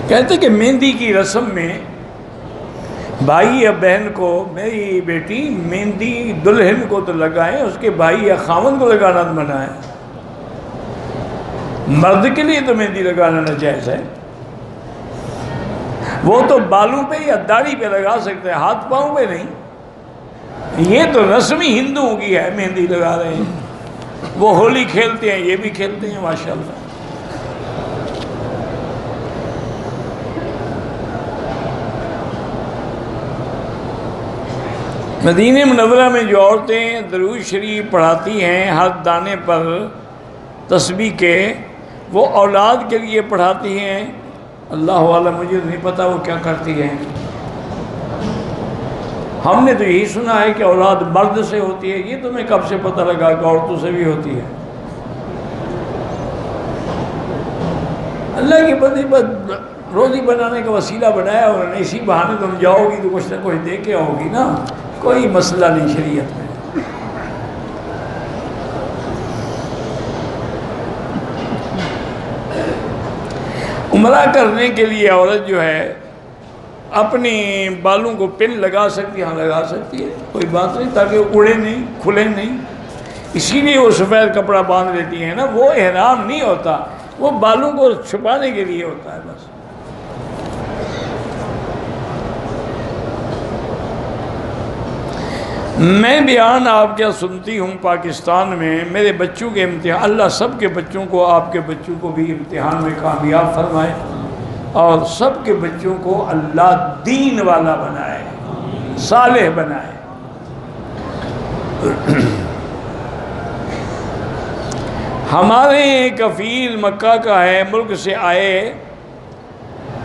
کہتے کہ مہندی کی رسم میں بھائی یا بہن کو، میری بیٹی مہندی دلہن کو تو لگائیں، اس کے بھائی یا خاوند کو لگانا تو منع ہے۔ مرد کے لیے تو مہندی لگانا ناجائز ہے، وہ تو بالوں پہ یا داڑھی پہ لگا سکتے ہیں، ہاتھ پاؤں پہ نہیں۔ یہ تو رسمی ہندوؤں کی ہے، مہندی لگا رہے ہیں، وہ ہولی کھیلتے ہیں، یہ بھی کھیلتے ہیں ماشاءاللہ۔ مدینہ منورہ میں جو عورتیں درود شریف پڑھاتی ہیں ہر دانے پر تسبیح کے، وہ اولاد کے لیے پڑھاتی ہیں، اللہ عالم، مجھے نہیں پتا وہ کیا کرتی ہیں۔ ہم نے تو یہی سنا ہے کہ اولاد مرد سے ہوتی ہے، یہ تمہیں کب سے پتہ لگا کہ عورتوں سے بھی ہوتی ہے؟ اللہ کی بندی بس روزی بنانے کا وسیلہ بنایا انہوں نے، اسی بہانے تم جاؤ گی تو کچھ نہ کچھ دے کے آؤ گی نا، کوئی مسئلہ نہیں شریعت میں۔ عمرہ کرنے کے لیے عورت جو ہے اپنی بالوں کو پن لگا سکتی ہے، ہاں لگا سکتی ہے، کوئی بات نہیں، تاکہ اڑے نہیں، کھلے نہیں، اسی لیے وہ سفید کپڑا باندھ لیتی ہیں نا، وہ احرام نہیں ہوتا، وہ بالوں کو چھپانے کے لیے ہوتا ہے بس۔ میں بیان آپ کیا سنتی ہوں پاکستان میں میرے بچوں کے امتحان، اللہ سب کے بچوں کو، آپ کے بچوں کو بھی امتحان میں کامیاب فرمائے، اور سب کے بچوں کو اللہ دین والا بنائے، صالح بنائے۔ ہمارے کفیل مکہ کا ہے، ملک سے آئے،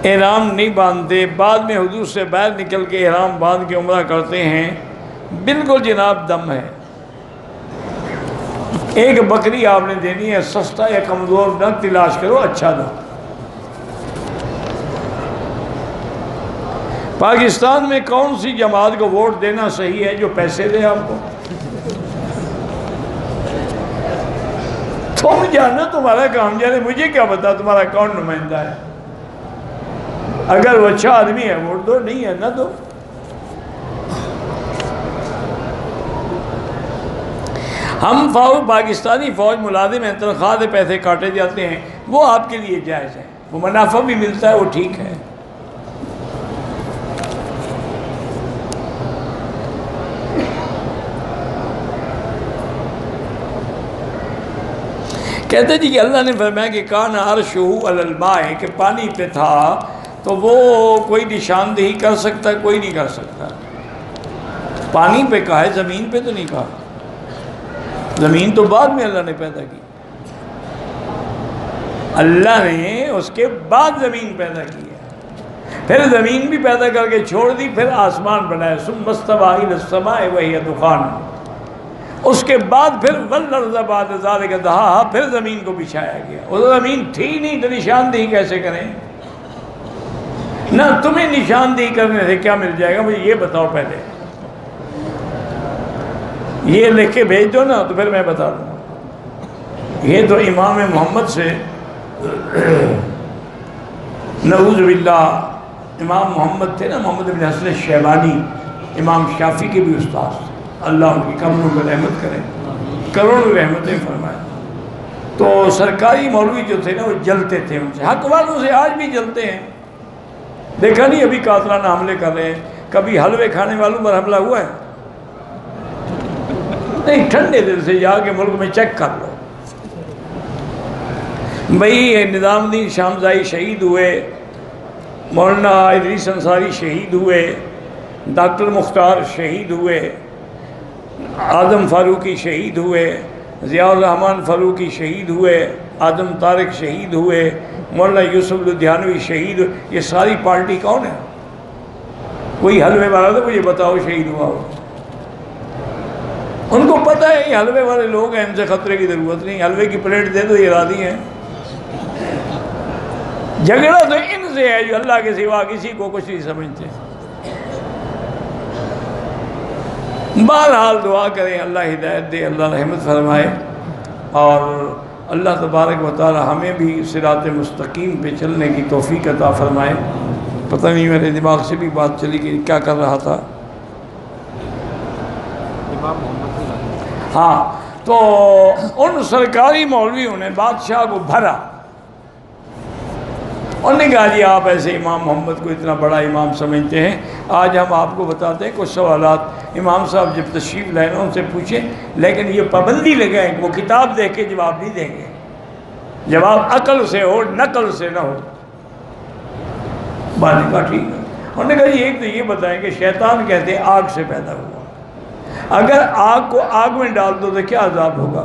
احرام نہیں باندھتے، بعد میں حدود سے باہر نکل کے احرام باندھ کے عمرہ کرتے ہیں، بالکل جناب دم ہے۔ ایک بکری آپ نے دینی ہے، سستا یا کمزور نہ تلاش کرو، اچھا دو۔ پاکستان میں کون سی جماعت کو ووٹ دینا صحیح ہے جو پیسے دے آپ کو؟ تم جانا، تمہارا کام جانے، مجھے کیا پتا تمہارا کون نمائندہ ہے؟ اگر وہ اچھا آدمی ہے ووٹ دو، نہیں ہے نہ دو۔ ہم پاکستانی فوج ملازم ہیں، تنخواہ سے پیسے کاٹے جاتے ہیں، وہ آپ کے لیے جائز ہے، وہ منافع بھی ملتا ہے، وہ ٹھیک ہے۔ کہتے جی کہ اللہ نے فرمایا کہ کان عرشہ علی الماء، کہ پانی پہ تھا، تو وہ کوئی نشاندہی کر سکتا، کوئی نہیں کر سکتا۔ پانی پہ کہا ہے، زمین پہ تو نہیں کہا، زمین تو بعد میں اللہ نے پیدا کی، اللہ نے اس کے بعد زمین پیدا کی ہے، پھر زمین بھی پیدا کر کے چھوڑ دی، پھر آسمان بنایا، ثم استوى إلى السماء وهي دخان، اس کے بعد پھر والارض بعد ذلك دحاها، پھر زمین کو بچھایا گیا۔ وہ زمین تھی نہیں تو نشاندہی کیسے کریں؟ نہ تمہیں نشاندہی کرنے سے کیا مل جائے گا، مجھے یہ بتاؤ پہلے، یہ لکھ کے بھیج دو نا تو پھر میں بتا دوں۔ یہ تو امام محمد سے نعوذ باللہ، امام محمد تھے نا، محمد بن حسن الشیبانی، امام شافعی کے بھی استاد، اللہ ان کی قبروں کو رحمت کرے، کروڑوں رحمتیں فرمائے۔ تو سرکاری مولوی جو تھے نا وہ جلتے تھے ان سے، حق والوں سے آج بھی جلتے ہیں۔ دیکھا نہیں ابھی قاتلانہ حملے کر رہے ہیں، کبھی حلوے کھانے والوں پر حملہ ہوا ہے؟ نہیں، ٹھنڈے دل سے جا کے ملک میں چیک کر لو۔ بھئی نظام الدین شامزائی شہید ہوئے، مولانا ادریس انصاری شہید ہوئے، ڈاکٹر مختار شہید ہوئے، آدم فاروقی شہید ہوئے، ضیاء الرحمن فاروقی شہید ہوئے، آدم طارق شہید ہوئے، مولانا یوسف لدھیانوی شہید ہوئے۔ یہ ساری پارٹی کون ہے؟ کوئی حلوے والا تو مجھے بتاؤ شہید ہوا ہو۔ ان کو پتہ ہے یہ حلوے والے لوگ ہیں، ان سے خطرے کی ضرورت نہیں، حلوے کی پلیٹ دے دو یہ راضی ہیں۔ جھگڑا تو ان سے ہے جو اللہ کے سوا کسی کو کچھ نہیں سمجھتے۔ بہرحال دعا کریں اللہ ہدایت دے، اللہ رحمت فرمائے، اور اللہ تبارک و تعالی ہمیں بھی صراط مستقیم پہ چلنے کی توفیق عطا فرمائے۔ پتہ نہیں میرے دماغ سے بھی بات چلی کہ کیا کر رہا تھا۔ ہاں، تو ان سرکاری مولویوں نے بادشاہ کو بھرا، انہوں نے کہا جی آپ ایسے امام محمد کو اتنا بڑا امام سمجھتے ہیں، آج ہم آپ کو بتاتے ہیں کچھ سوالات۔ امام صاحب جب تشریف لائیں ان سے پوچھیں، لیکن یہ پابندی لگائیں کہ وہ کتاب دیکھ کے جواب نہیں دیں گے، جواب عقل سے ہو، نقل سے نہ ہو۔ بات کا ٹھیک ہے۔ انہوں نے کہا جی ایک تو یہ بتائیں کہ شیطان کہتے ہیں آگ سے پیدا ہوا، اگر آگ کو آگ میں ڈال دو تو کیا عذاب ہوگا؟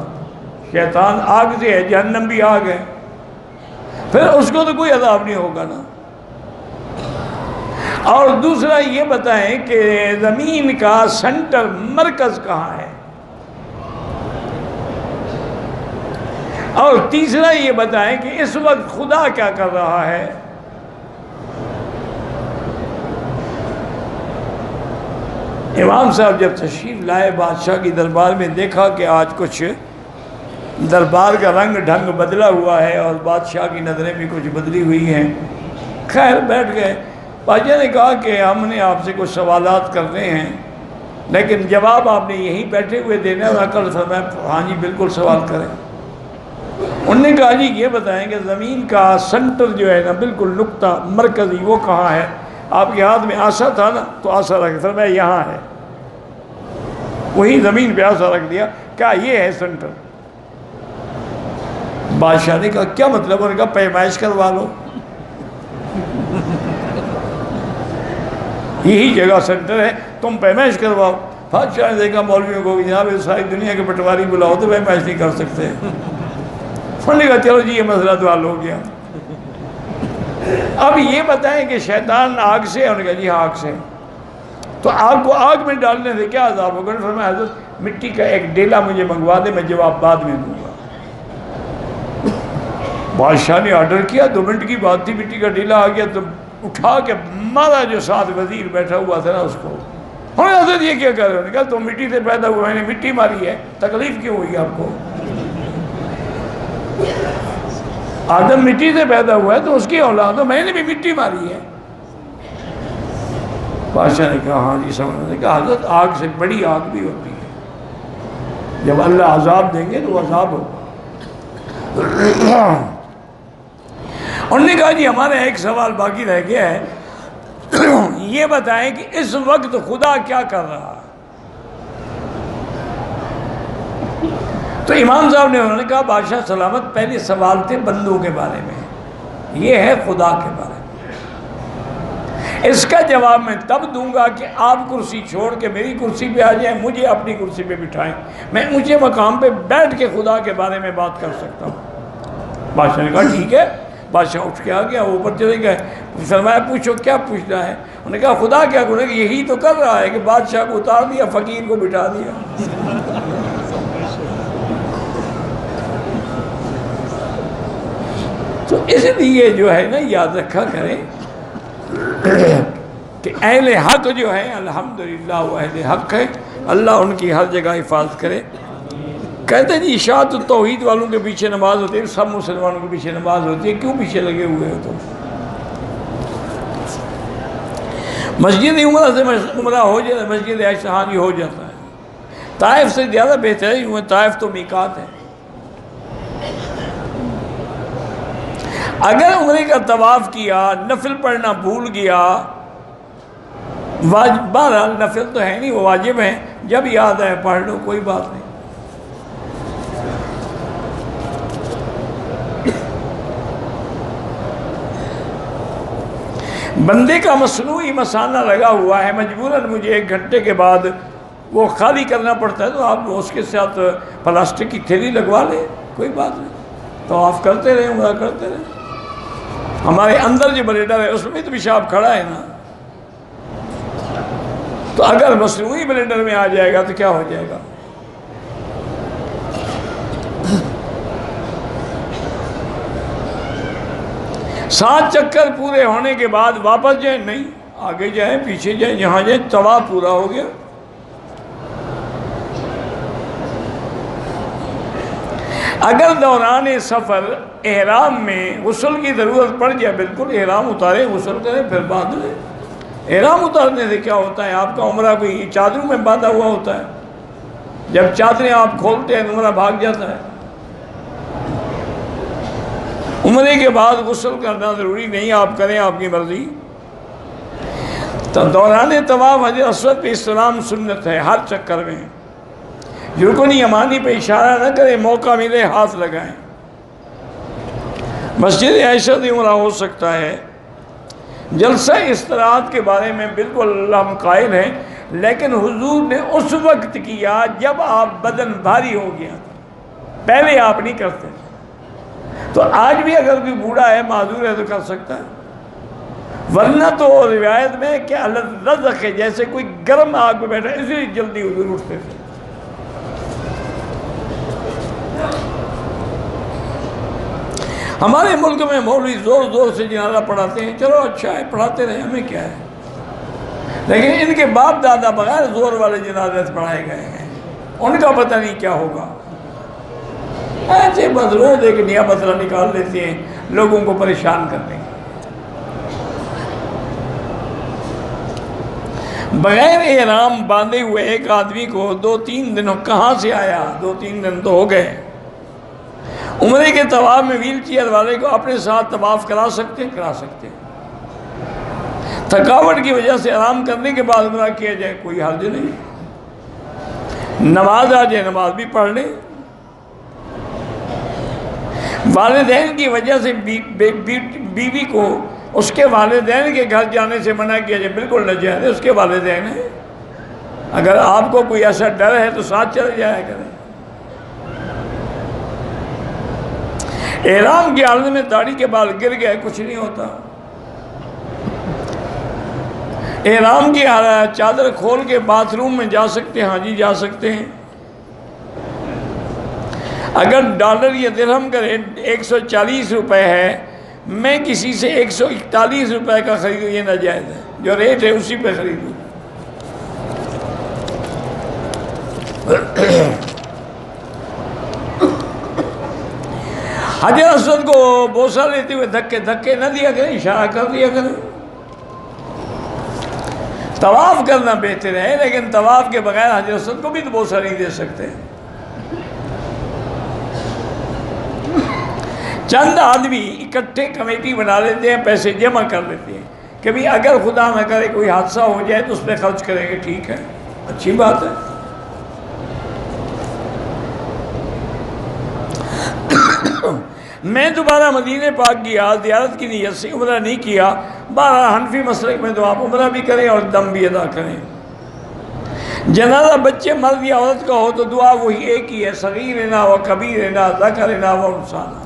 شیطان آگ سے ہے، جہنم بھی آگ ہے، پھر اس کو تو کوئی عذاب نہیں ہوگا نا۔ اور دوسرا یہ بتائیں کہ زمین کا سینٹر مرکز کہاں ہے، اور تیسرا یہ بتائیں کہ اس وقت خدا کیا کر رہا ہے۔ امام صاحب جب تشریف لائے بادشاہ کی دربار میں، دیکھا کہ آج کچھ دربار کا رنگ ڈھنگ بدلا ہوا ہے اور بادشاہ کی نظریں بھی کچھ بدلی ہوئی ہیں۔ خیر بیٹھ گئے۔ بادشاہ نے کہا کہ ہم نے آپ سے کچھ سوالات کرنے ہیں، لیکن جواب آپ نے یہیں بیٹھے ہوئے دینا ہے۔ اور عقل فرمایا ہاں جی بالکل سوال کریں۔ انہوں نے کہا جی یہ بتائیں کہ زمین کا سنٹر جو ہے نا، بالکل نقطہ مرکزی، وہ کہاں ہے؟ آپ کے ہاتھ میں آسا تھا نا، تو آسا رکھ، فرمایا یہاں ہے۔ وہی زمین پہ آسا رکھ دیا، کیا یہ ہے سنٹر؟ بادشاہ نے کہا کیا مطلب؟ انہوں نے کہا پیمائش کروا لو، یہی جگہ سنٹر ہے، تم پیمائش کرواؤ۔ بادشاہ نے دیکھا مولویوں کو، جناب ساری دنیا کے پٹواری بلاؤ تو پیمائش نہیں کر سکتے۔ انہوں نے کہا چلو جی یہ مسئلہ تو حل ہو گیا۔ اب یہ بتائیں کہ شیطان آگ سے ہے؟ انہوں نے کہا جی آگ سے۔ تو آگ کو آگ میں ڈالنے سے کیا عذاب ہوگا؟ فرمایا حضرت مٹی کا ایک ڈیلا مجھے منگوا دے، میں جواب بعد میں دوں گا۔ بادشاہ نے آرڈر کیا، 2 منٹ کی بات تھی، مٹی کا ڈیلا آ گیا تو اٹھا کے مارا جو ساتھ وزیر بیٹھا ہوا تھا نا اس کو۔ انہوں نے حضرت یہ کیا کر رہے ہو؟ نے کہا تو مٹی سے پیدا ہوا، میں نے مٹی ماری ہے، تکلیف کیوں ہوئی آپ کو؟ آدم مٹی سے پیدا ہوا ہے تو اس کی اولاد ہو، میں نے بھی مٹی ماری ہے۔ بادشاہ نے کہا ہاں جی سمجھ۔ نے کہا حضرت آگ سے بڑی آگ بھی ہوتی ہے، جب اللہ عذاب دیں گے تو وہ عذاب ہوگا۔ انہوں نے کہا جی ہمارا ایک سوال باقی رہ گیا ہے، یہ بتائیں کہ اس وقت خدا کیا کر رہا ہے؟ تو امام صاحب نے انہوں نے کہا بادشاہ سلامت، پہلے سوال تھے بندوں کے بارے میں، یہ ہے خدا کے بارے میں۔ اس کا جواب میں تب دوں گا کہ آپ کرسی چھوڑ کے میری کرسی پہ آ جائیں، مجھے اپنی کرسی پہ بٹھائیں، میں اونچے مقام پہ بیٹھ کے خدا کے بارے میں بات کر سکتا ہوں۔ بادشاہ نے کہا ٹھیک ہے۔ بادشاہ اٹھ کے آ گیا، اوپر چلے گئے، فرمایا پوچھو کیا پوچھنا ہے؟ انہوں نے کہا خدا کیا کرے گا؟ یہی تو کر رہا ہے کہ بادشاہ کو اتار دیا، فقیر کو بٹھا دیا۔ تو اس لیے جو ہے نا یاد رکھا کریں کہ اہل حق جو ہے الحمدللہ وہ اہل حق ہے، اللہ ان کی ہر جگہ حفاظت کرے۔ کہتے ہیں جی اشاعت توحید والوں کے پیچھے نماز ہوتی ہے، سب مسلمانوں کے پیچھے نماز ہوتی ہے، کیوں پیچھے لگے ہوئے ہو تم؟ مسجد عمرہ سے عمرہ ہو جاتا ہے، مسجد عائشہ ہو جاتا ہے، طائف سے زیادہ بہتر ہے، طائف تو میقات ہے۔ اگر عمرے کا طواف کیا، نفل پڑھنا بھول گیا، بہرحال نفل تو ہے نہیں، وہ واجب ہے، جب یاد آئے پڑھ لو، کوئی بات نہیں۔ بندے کا مصنوعی مثانہ لگا ہوا ہے، مجبوراً مجھے 1 گھنٹے کے بعد وہ خالی کرنا پڑتا ہے، تو آپ اس کے ساتھ پلاسٹک کی تھیلی لگوا لیں، کوئی بات نہیں، تو آپ کرتے رہیں، عمرہ کرتے رہیں۔ ہمارے اندر جو بلیڈر ہے اس میں تو پیشاب کھڑا ہے نا، تو اگر مصنوعی بلیڈر میں آ جائے گا تو کیا ہو جائے گا؟ 7 چکر پورے ہونے کے بعد واپس جائیں؟ نہیں، آگے جائیں، پیچھے جائیں، جہاں جائیں، طواف پورا ہو گیا۔ اگر دوران سفر احرام میں غسل کی ضرورت پڑ جائے، بالکل احرام اتارے، غسل کریں، پھر باندھ لیں۔ احرام اتارنے سے کیا ہوتا ہے؟ آپ کا عمرہ کوئی چادروں میں باندھا ہوا ہوتا ہے، جب چادریں آپ کھولتے ہیں عمرہ بھاگ جاتا ہے۔ عمرے کے بعد غسل کرنا ضروری نہیں، آپ کریں، آپ کی مرضی۔ تو دوران طواف حجر اسود پہ استلام سنت ہے، ہر چکر میں رکن یمانی پہ اشارہ نہ کریں، موقع ملے ہاتھ لگائیں۔ مسجد عائشہ سے عمرہ ہو سکتا ہے۔ جلسہ استراحت کے بارے میں بالکل ہم قائل ہیں، لیکن حضور نے اس وقت کیا جب آپ بدن بھاری ہو گیا، پہلے آپ نہیں کرتے۔ تو آج بھی اگر کوئی بوڑھا ہے، معذور ہے، تو کر سکتا ہے، ورنہ تو روایت میں کہ الرزق ہے، جیسے کوئی گرم آگ پہ بیٹھا، اسی لیے جلدی حضور اٹھتے تھے۔ ہمارے ملک میں مولوی زور زور سے جنازہ پڑھاتے ہیں، چلو اچھا ہے، پڑھاتے رہے، ہمیں کیا ہے، لیکن ان کے باپ دادا بغیر زور والے جنازے سے پڑھائے گئے ہیں، ان کا پتہ نہیں کیا ہوگا۔ ایسے بس روز ایک نیا مسئلہ نکال لیتے ہیں لوگوں کو پریشان کرنے کے۔ بغیر احرام باندھے ہوئے ایک آدمی کو 2-3 دن کہاں سے آیا؟ 2-3 دن تو ہو گئے۔ عمرے کے طواف میں ویل چیئر والے کو اپنے ساتھ طواف کرا سکتے ہیں۔ تھکاوٹ کی وجہ سے آرام کرنے کے بعد عمرہ کیا جائے، کوئی حرج نہیں۔ نماز آ جائے، نماز بھی پڑھ لیں۔ والدین کی وجہ سے بیوی کو اس کے والدین کے گھر جانے سے منع کیا جائے، بالکل ناجائز ہے، اس کے والدین ہیں۔ اگر آپ کو کوئی ایسا ڈر ہے تو ساتھ چلے جایا کریں۔ احرام کی حالت میں داڑھی کے بال گر گئے، کچھ نہیں ہوتا۔ احرام کی حالت چادر کھول کے باتھ روم میں جا سکتے ہیں، ہاں جی جا سکتے ہیں۔ اگر ڈالر یا درہم کا ریٹ 140 روپے ہے، میں کسی سے 141 روپے کا خریدوں، یہ ناجائز ہے، جو ریٹ ہے اسی پہ خریدوں۔ حجر اسود کو بوسہ لیتے ہوئے دھکے نہ دیا کریں، اشارہ کر دیا کریں۔ طواف کرنا بہتر ہے، لیکن طواف کے بغیر حجر اسود کو بھی تو بوسہ نہیں دے سکتے۔ چند آدمی اکٹھے کمیٹی بنا لیتے ہیں، پیسے جمع کر لیتے ہیں کہ بھی اگر خدا نہ کرے کوئی حادثہ ہو جائے تو اس پہ خرچ کریں گے، ٹھیک ہے، اچھی بات ہے۔ میں دوبارہ مدینہ پاک گیا، زیارت کی نیت سے عمرہ نہیں کیا۔ بہرحال حنفی مسلک میں تو آپ عمرہ بھی کریں اور دم بھی ادا کریں۔ جنازہ بچے مرد یا عورت کا ہو تو دعا وہی ایک ہی ہے، صغیرنا و کبیرنا ذکرنا و انثانا۔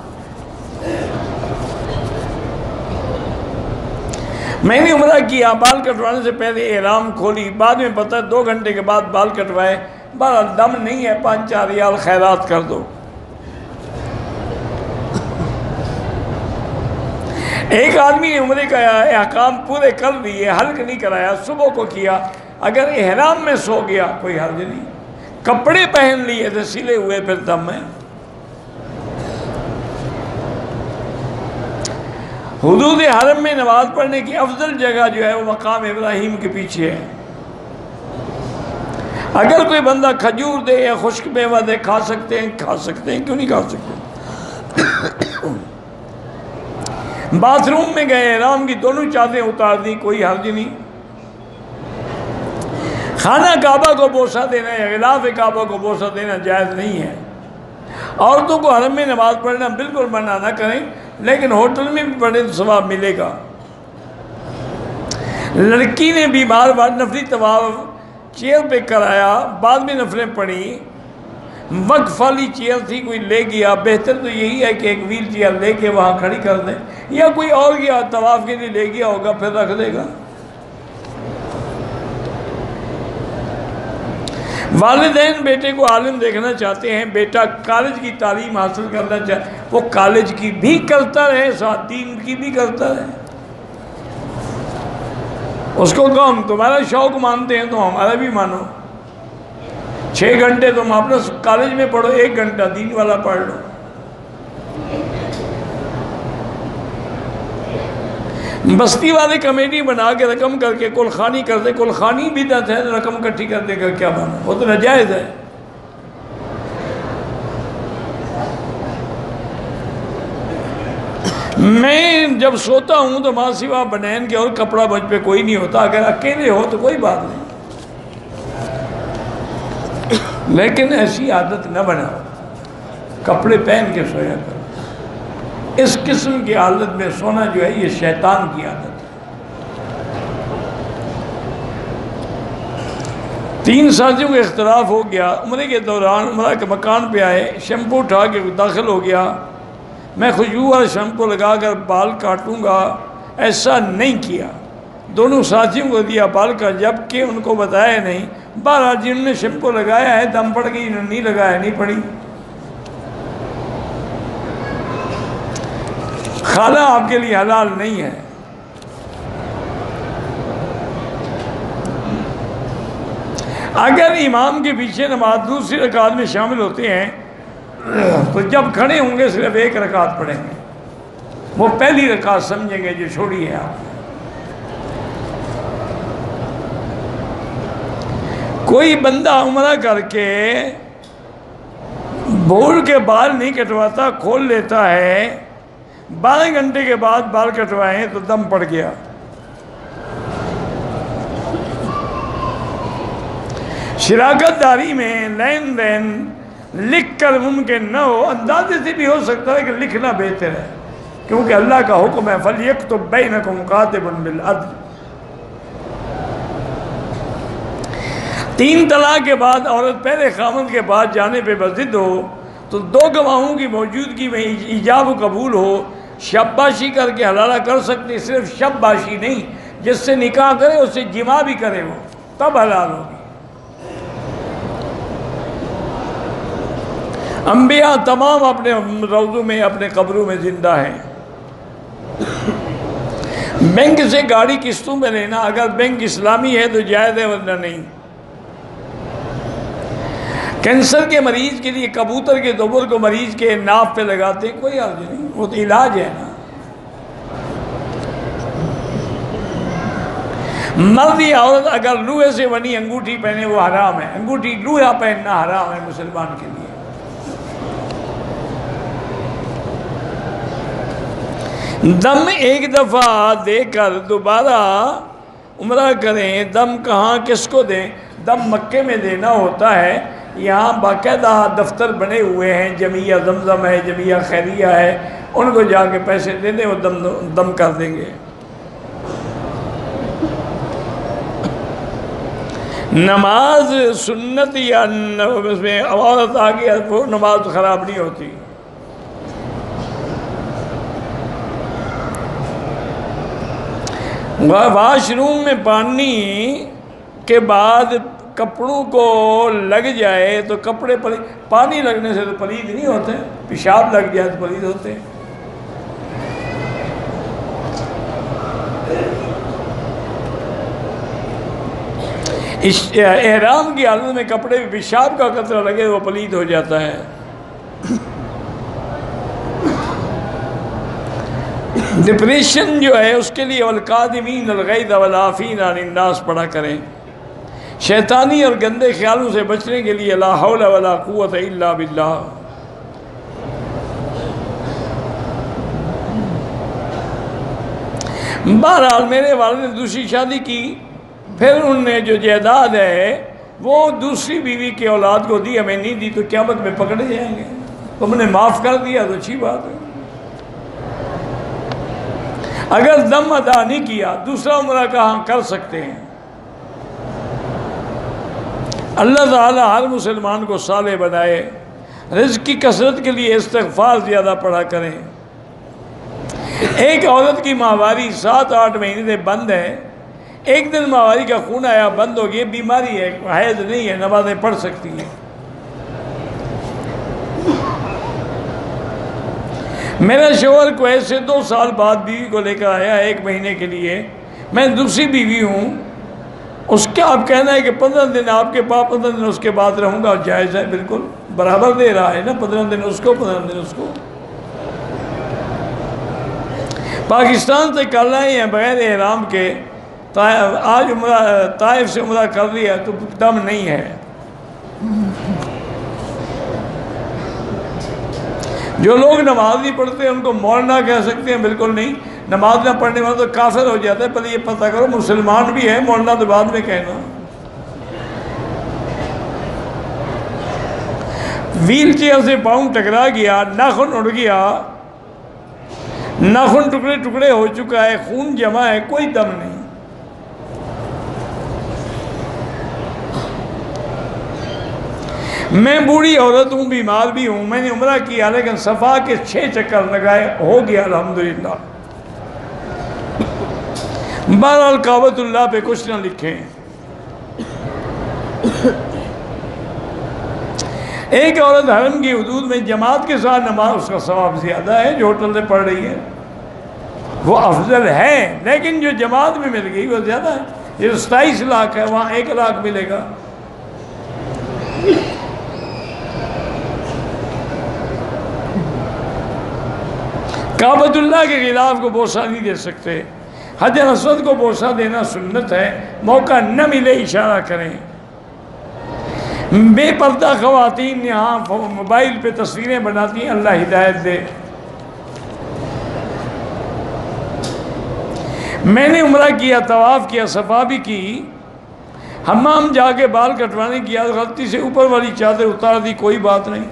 میں نے عمرہ کیا، بال کٹوانے سے پہلے احرام کھولی، بعد میں پتہ 2 گھنٹے کے بعد بال کٹوائے۔ بہرحال دم نہیں ہے، 5-4 ریال خیرات کر دو۔ ایک آدمی نے عمرے کا احکام پورے کر دیے، حلق نہیں کرایا، صبح کو کیا، اگر احرام میں سو گیا کوئی حرج نہیں، کپڑے پہن لیے تھے سلے ہوئے، پھر دم ہے۔ حدود حرم میں نماز پڑھنے کی افضل جگہ جو ہے وہ مقام ابراہیم کے پیچھے ہے۔ اگر کوئی بندہ کھجور دے یا خشک میوہ دے، کھا سکتے ہیں، کیوں نہیں کھا سکتے؟ باتھ روم میں گئے، احرام کی دونوں چادریں اتار دی، کوئی حرج نہیں۔ خانہ کعبہ کو بوسہ دینا یا غلاف کعبہ کو بوسہ دینا جائز نہیں ہے۔ عورتوں کو حرم میں نماز پڑھنا بالکل منع نہ کریں، لیکن ہوٹل میں بھی پڑھیں تو ثواب ملے گا۔ لڑکی نے بیمار بعد نفلی طواف چیئر پہ کرایا، بعد میں نفلیں پڑھی، وقف والی چیئر تھی، کوئی لے گیا، بہتر تو یہی ہے کہ ایک ویل چیئر لے کے وہاں کھڑی کر دیں، یا کوئی اور گیا طواف کے لیے لے گیا ہوگا پھر رکھ دے گا۔ والدین بیٹے کو عالم دیکھنا چاہتے ہیں، بیٹا کالج کی تعلیم حاصل کرنا چاہتے ہیں، وہ کالج کی بھی کرتا رہے، ساتھ دین کی بھی کرتا رہے۔ اس کو کہو ہم تمہارا شوق مانتے ہیں تو ہمارا بھی مانو، 6 گھنٹے تم اپنا کالج میں پڑھو، 1 گھنٹہ دین والا پڑھ لو۔ بستی والے کمیٹی بنا کے رقم کر کے کل خانی کر دے، کل خانی بدعت ہے، رقم اکٹھی کرنے کا کیا مانا؟ وہ تو ناجائز ہے۔ میں جب سوتا ہوں تو ماں سوا بنین کے اور کپڑا مجھ پہ کوئی نہیں ہوتا، اگر اکیلے ہو تو کوئی بات نہیں، لیکن ایسی عادت نہ بناؤ، کپڑے پہن کے سویا کرو۔ اس قسم کی حالت میں سونا جو ہے یہ شیطان کی عادت ہے۔ 3 ساتھیوں کا اختلاف ہو گیا، عمرے کے دوران عمرہ کے مکان پہ آئے، شیمپو اٹھا کے داخل ہو گیا، میں خوشبو والا شیمپو لگا کر بال کاٹوں گا، ایسا نہیں کیا، دونوں ساتھیوں کو دیا بال کا، جبکہ ان کو بتایا نہیں۔ بہرحال جنہوں نے شیمپو لگایا ہے دم پڑ گئی، نہیں لگایا نہیں پڑی۔ کھانا آپ کے لیے حلال نہیں ہے۔ اگر امام کے پیچھے نماز دوسری رکعت میں شامل ہوتے ہیں تو جب کھڑے ہوں گے صرف 1 رکعت پڑھیں گے، وہ پہلی رکعت سمجھیں گے جو چھوڑی ہے آپ نے۔ کوئی بندہ عمرہ کر کے بھول کے بال نہیں کٹواتا، کھول لیتا ہے، 12 گھنٹے کے بعد بال کٹوائیں تو دم پڑ گیا۔ شراکت داری میں لین دین لکھ کر ممکن نہ ہو، اندازے سے بھی ہو سکتا ہے کہ لکھنا بہتر ہے، کیونکہ اللہ کا حکم ہے فَلْيَكْتُبْ بَيْنَكُمْ كَاتِبٌ بِالْعَدْلِ۔ 3 طلاق کے بعد عورت پہلے خاوند کے پاس جانے پہ بضد ہو تو 2 گواہوں کی موجودگی میں ایجاب و قبول ہو، شاباشی کر کے حلالہ کر سکتے، صرف شاباشی نہیں، جس سے نکاح کرے اس سے جماع بھی کرے وہ، تب حلال ہوگی۔ انبیاء تمام اپنے روضوں میں اپنے قبروں میں زندہ ہیں۔ بینک سے گاڑی قسطوں میں لینا اگر بینک اسلامی ہے تو جائز ہے، ورنہ نہیں۔ کینسر کے مریض کے لیے کبوتر کے دوبر کو مریض کے ناف پہ لگاتے ہیں، کوئی حرج نہیں، وہ تو علاج ہے نا۔ مرد یا عورت اگر لوہے سے بنی انگوٹھی پہنے وہ حرام ہے، انگوٹھی لوہا پہننا حرام ہے مسلمان کے لیے۔ دم ایک دفعہ دے کر دوبارہ عمرہ کریں، دم کہاں کس کو دیں؟ دم مکے میں دینا ہوتا ہے، یہاں باقاعدہ دفتر بنے ہوئے ہیں، جمعیہ زمزم ہے، جمعیہ خیریہ ہے، ان کو جا کے پیسے دے دیں، وہ دم کر دیں گے۔ نماز سنت یا اس میں عورت آ گیا وہ نماز خراب نہیں ہوتی۔ واش روم میں پانی کے بعد کپڑوں کو لگ جائے تو کپڑے پانی لگنے سے تو پلید نہیں ہوتے، پیشاب لگ جائے تو پلید ہوتے ہیں۔ احرام کی حالت میں کپڑے میں پیشاب کا قطرہ لگے وہ پلید ہو جاتا ہے۔ ڈپریشن جو ہے اس کے لیے والکاظمین الغیظ والعافین عن الناس پڑھا کریں۔ شیطانی اور گندے خیالوں سے بچنے کے لیے لا حول ولا قوت الا باللہ۔ بہرحال میرے والد نے دوسری شادی کی، پھر انہوں نے جو جائیداد ہے وہ دوسری بیوی کی اولاد کو دی، ہمیں نہیں دی، تو قیامت میں پکڑے جائیں گے۔ تم نے معاف کر دیا تو اچھی بات ہے۔ اگر دم ادا نہیں کیا دوسرا عمرہ کہاں کر سکتے ہیں؟ اللہ تعالیٰ ہر مسلمان کو صالح بنائے، رزق کی کثرت کے لیے استغفار زیادہ پڑھا کریں۔ ایک عورت کی ماہواری 7-8 مہینے سے بند ہے، ایک دن ماہواری کا خون آیا بند ہو گیا، بیماری ہے، حیض نہیں ہے، نمازیں پڑھ سکتی ہیں۔ میرا شوہر کویت سے 2 سال بعد بیوی کو لے کر آیا 1 مہینے کے لیے، میں دوسری بیوی ہوں، اس کا آپ کہنا ہے کہ 15 دن آپ کے پاس 15 دن اس کے بعد رہوں گا، جائز ہے، بالکل برابر دے رہا ہے نا، 15 دن اس کو 15 دن اس کو۔ پاکستان سے کر رہے ہیں بغیر احرام کے، آج طائف سے عمرہ کر لیا تو دم نہیں ہے۔ جو لوگ نماز نہیں پڑھتے ان کو مولانا کہہ سکتے ہیں، بالکل نہیں، نماز نہ پڑھنے والا تو کافر ہو جاتا ہے۔ پہلے یہ پتہ کرو مسلمان بھی ہے، مولانا تو بعد میں کہنا۔ ویل چیئر سے پاؤں ٹکرا گیا، ناخن اڑ گیا، ناخن ٹکڑے ٹکڑے ہو چکا ہے، خون جمع ہے، کوئی دم نہیں۔ میں بوڑھی عورت ہوں، بیمار بھی ہوں، میں نے عمرہ کیا لیکن صفا کے 6 چکر لگائے، ہو گیا الحمدللہ۔ بہرحال کعبۃ اللہ پہ کچھ نہ لکھیں۔ ایک عورت حرم کی حدود میں جماعت کے ساتھ نماز، اس کا ثواب زیادہ ہے جو ہوٹل سے پڑھ رہی ہے، وہ افضل ہے، لیکن جو جماعت میں مل گئی وہ زیادہ ہے۔ یہ 27 لاکھ ہے، وہاں 1 لاکھ ملے گا۔ کعبۃ اللہ کے خلاف کو بوسہ نہیں دے سکتے۔ حجر اسود کو بوسہ دینا سنت ہے، موقع نہ ملے اشارہ کریں۔ بے پردہ خواتین یہاں موبائل پہ تصویریں بناتی ہیں، اللہ ہدایت دے۔ میں نے عمرہ کیا، طواف کیا، صفا بھی کی، حمام جا کے بال کٹوانے کیا، غلطی سے اوپر والی چادر اتار دی، کوئی بات نہیں۔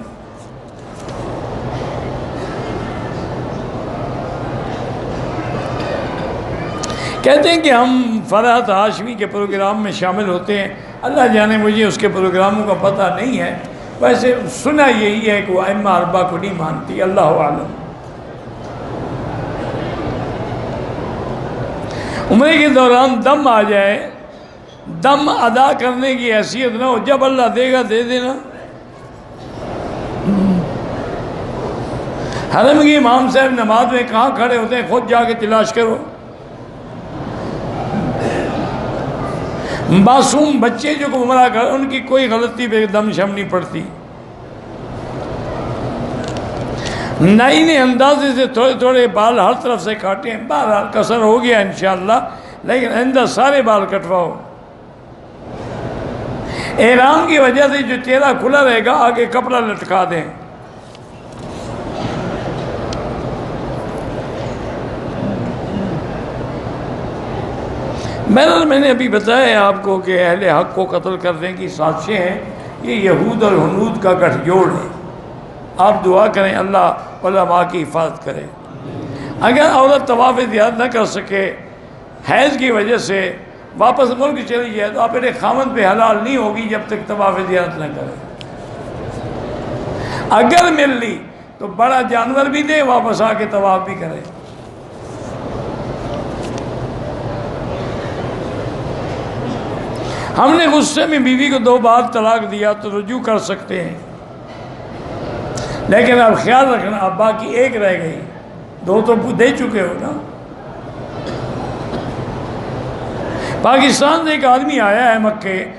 کہتے ہیں کہ ہم فرحت ہاشمی کے پروگرام میں شامل ہوتے ہیں، اللہ جانے مجھے اس کے پروگراموں کا پتہ نہیں ہے، ویسے سنا یہی ہے کہ وہ ائمہ اربعہ کو نہیں مانتی، اللہ عالم۔ عمرے کے دوران دم آ جائے، دم ادا کرنے کی حیثیت نہ ہو، جب اللہ دے گا دے دینا۔ حرم کے امام صاحب نماز میں کہاں کھڑے ہوتے ہیں، خود جا کے تلاش کرو۔ معصوم بچے جو عمرہ کر، ان کی کوئی غلطی پہ دم شم نہیں پڑتی۔ نائی نے اندازے سے تھوڑے تھوڑے بال ہر طرف سے کاٹے ہیں، بہرحال قصر ہو گیا انشاءاللہ، لیکن آئندہ سارے بال کٹواؤ۔ احرام کی وجہ سے جو چہرہ کھلا رہے گا آگے کپڑا لٹکا دیں۔ میں نے ابھی بتایا آپ کو کہ اہل حق کو قتل کرنے کی سازشیں ہیں، یہ یہود اور ہنود کا گٹھ جوڑ ہے۔ آپ دعا کریں اللہ علماء کی حفاظت کرے۔ اگر عورت طواف زیارت نہ کر سکے، حیض کی وجہ سے واپس ملک چلی جائے، تو آپ میرے خامند پہ حلال نہیں ہوگی جب تک طواف زیارت نہ کرے۔ اگر مل لی تو بڑا جانور بھی دے، واپس آ کے طواف بھی کرے۔ ہم نے غصے میں بیوی کو 2 بار طلاق دیا تو رجوع کر سکتے ہیں، لیکن اب خیال رکھنا اب باقی 1 رہ گئی، 2 تو دے چکے ہو نا۔ پاکستان سے ایک آدمی آیا ہے،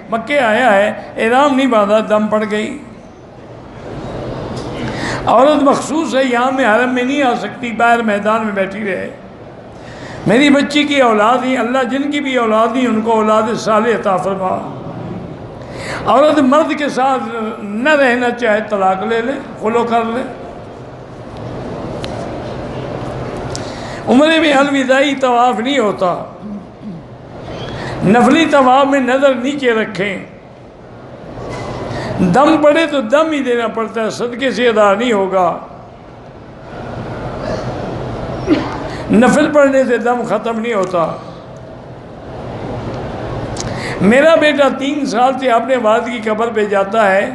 مکے آیا ہے، احرام نہیں باندھا، دم پڑ گئی۔ عورت مخصوص ہے، یہاں میں حرم میں نہیں آ سکتی، باہر میدان میں بیٹھی رہے۔ میری بچی کی اولاد ہی، اللہ جن کی بھی اولاد ہی ان کو اولاد صالح عطا فرما۔ عورت مرد کے ساتھ نہ رہنا چاہے طلاق لے لے، خلو کر لے۔ عمرے میں الوداعی طواف نہیں ہوتا، نفلی طواف میں نظر نیچے رکھیں، دم پڑے تو دم ہی دینا پڑتا ہے، صدقے سے ادا نہیں ہوگا۔ نفل پڑھنے سے دم ختم نہیں ہوتا۔ میرا بیٹا 3 سال سے اپنے والد کی قبر پہ جاتا ہے،